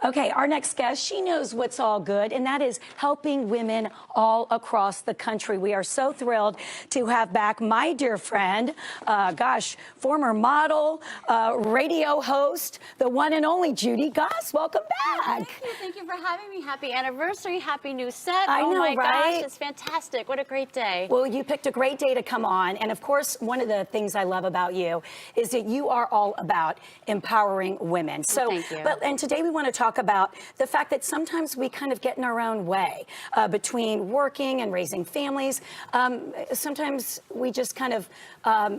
Okay, our next guest, she knows what's all good, and that is helping women all across the country. We are so thrilled to have back my dear friend, former model, radio host, the one and only Judy. Goss, welcome back. Thank you for having me. Happy anniversary, happy new set. I know, oh my right? gosh, it's fantastic. What a great day. Well, you picked a great day to come on, and of course, one of the things I love about you is that you are all about empowering women. So, thank you. And today we want to talk about the fact that sometimes we kind of get in our own way between working and raising families. Sometimes we just kind of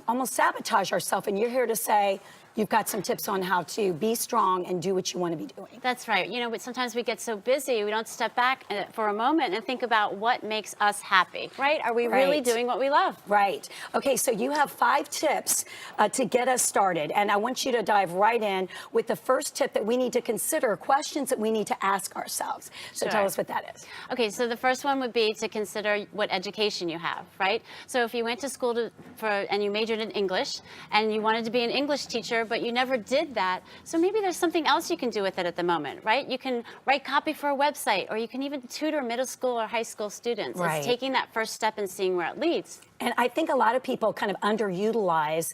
almost sabotage ourselves, and you're here to say, you've got some tips on how to be strong and do what you want to be doing. That's right. You know, but sometimes we get so busy, we don't step back for a moment and think about what makes us happy, right? Are we really doing what we love? Right. Okay, so you have 5 tips to get us started, and I want you to dive right in with the first tip that we need to consider, questions that we need to ask ourselves. So tell us what that is. Okay, so the first one would be to consider what education you have, right? So if you went to school and you majored in English and you wanted to be an English teacher, but you never did that. So maybe there's something else you can do with it at the moment, right? You can write copy for a website, or you can even tutor middle school or high school students. Right. It's taking that first step and seeing where it leads. And I think a lot of people kind of underutilize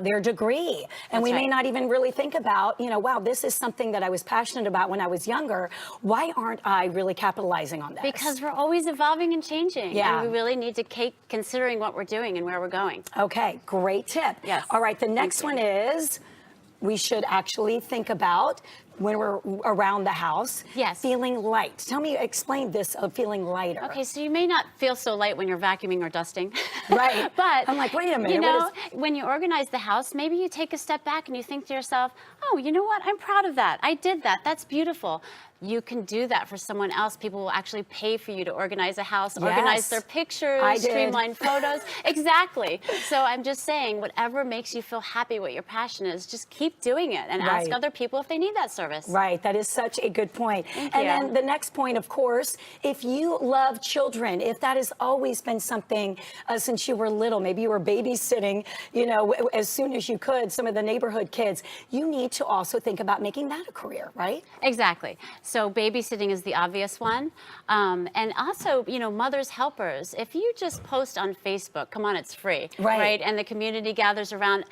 their degree. And we may not even really think about, you know, wow, this is something that I was passionate about when I was younger. Why aren't I really capitalizing on that? Because we're always evolving and changing. Yeah. And we really need to keep considering what we're doing and where we're going. Okay, great tip. Yes. All right, the next one is we should actually think about when we're around the house, feeling light. Tell me, explain this of feeling lighter. Okay, so you may not feel so light when you're vacuuming or dusting. Right. But I'm like, wait a minute. You know, when you organize the house, maybe you take a step back and you think to yourself, oh, you know what? I'm proud of that. I did that. That's beautiful. You can do that for someone else. People will actually pay for you to organize a house, organize their pictures, streamline photos. Exactly. So I'm just saying, whatever makes you feel happy, what your passion is, just keep doing it and ask other people if they need that service. Right. That is such a good point. Thank you. And then the next point, of course, if you love children, if that has always been something since you were little, maybe you were babysitting, you know, as soon as you could, some of the neighborhood kids, you need to also think about making that a career, right? Exactly. So babysitting is the obvious one. And also, you know, mothers helpers. If you just post on Facebook, come on, it's free, right? And the community gathers around.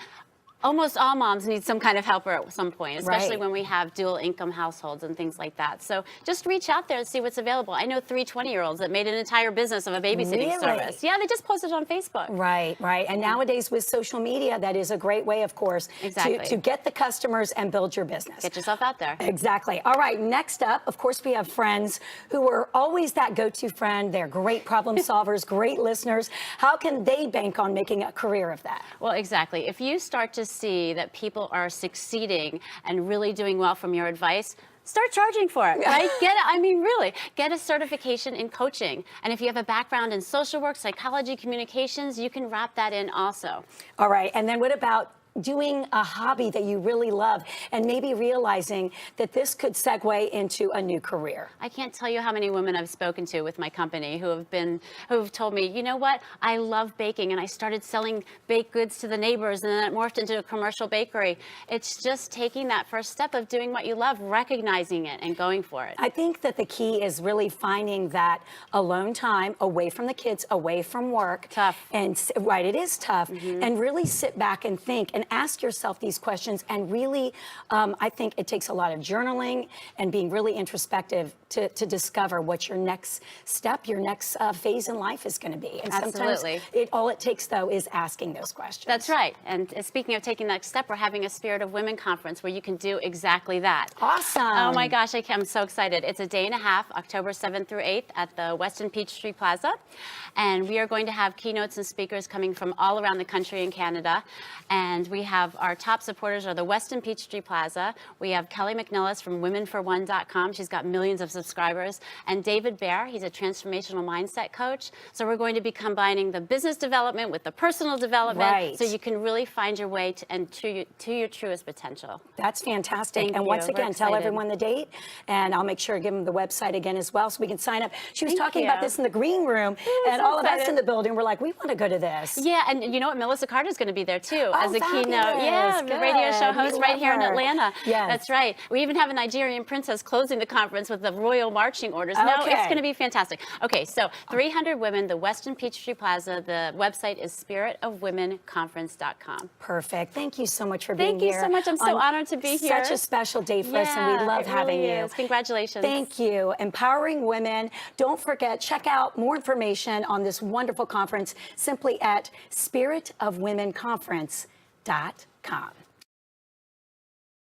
Almost all moms need some kind of helper at some point, especially when we have dual income households and things like that. So just reach out there and see what's available. I know 3 20-year-olds that made an entire business of a babysitting service. Yeah, they just posted on Facebook. Right, right. And nowadays with social media, that is a great way, of course, to get the customers and build your business. Get yourself out there. Exactly. All right, next up, of course, we have friends who are always that go-to friend. They're great problem solvers, great listeners. How can they bank on making a career of that? Well, exactly. If you start to see that people are succeeding and really doing well from your advice, start charging for it, right? Get a certification in coaching. And if you have a background in social work, psychology, communications, you can wrap that in also. All right. And then what about doing a hobby that you really love and maybe realizing that this could segue into a new career? I can't tell you how many women I've spoken to with my company who've told me, you know what, I love baking and I started selling baked goods to the neighbors and then it morphed into a commercial bakery. It's just taking that first step of doing what you love, recognizing it and going for it. I think that the key is really finding that alone time away from the kids, away from work. Tough. And it is tough. And really sit back and think and ask yourself these questions. And really, I think it takes a lot of journaling and being really introspective to discover what your next step, your next phase in life is going to be. And sometimes all it takes, though, is asking those questions. That's right. And speaking of taking that step, we're having a Spirit of Women conference where you can do exactly that. Awesome. Oh my gosh, I'm so excited. It's a day and a half, October 7th through 8th at the Westin Peachtree Plaza. And we are going to have keynotes and speakers coming from all around the country and Canada. And we have our top supporters are the Westin Peachtree Plaza. We have Kelly McNellis from womenforone.com. She's got millions of subscribers. And David Baer, he's a transformational mindset coach. So we're going to be combining the business development with the personal development so you can really find your way to your truest potential. That's fantastic. And once again, tell everyone the date, and I'll make sure to give them the website again as well so we can sign up. She was talking about this in the green room, and all of us in the building were like, we want to go to this. Yeah, and you know what? Melissa Carter's going to be there too as a keynote keynote. Yeah, the radio show host right here in Atlanta. Yes. That's right. We even have a Nigerian princess closing the conference with the royal marching orders. No, it's going to be fantastic. Okay, so 300 women, the Westin Peachtree Plaza. The website is spiritofwomenconference.com. Perfect. Thank you so much for being here. Thank you so much. I'm so honored to be here. Such a special day for us, and we love having you. Congratulations. Thank you. Empowering women. Don't forget, check out more information on this wonderful conference simply at spiritofwomenconference.com.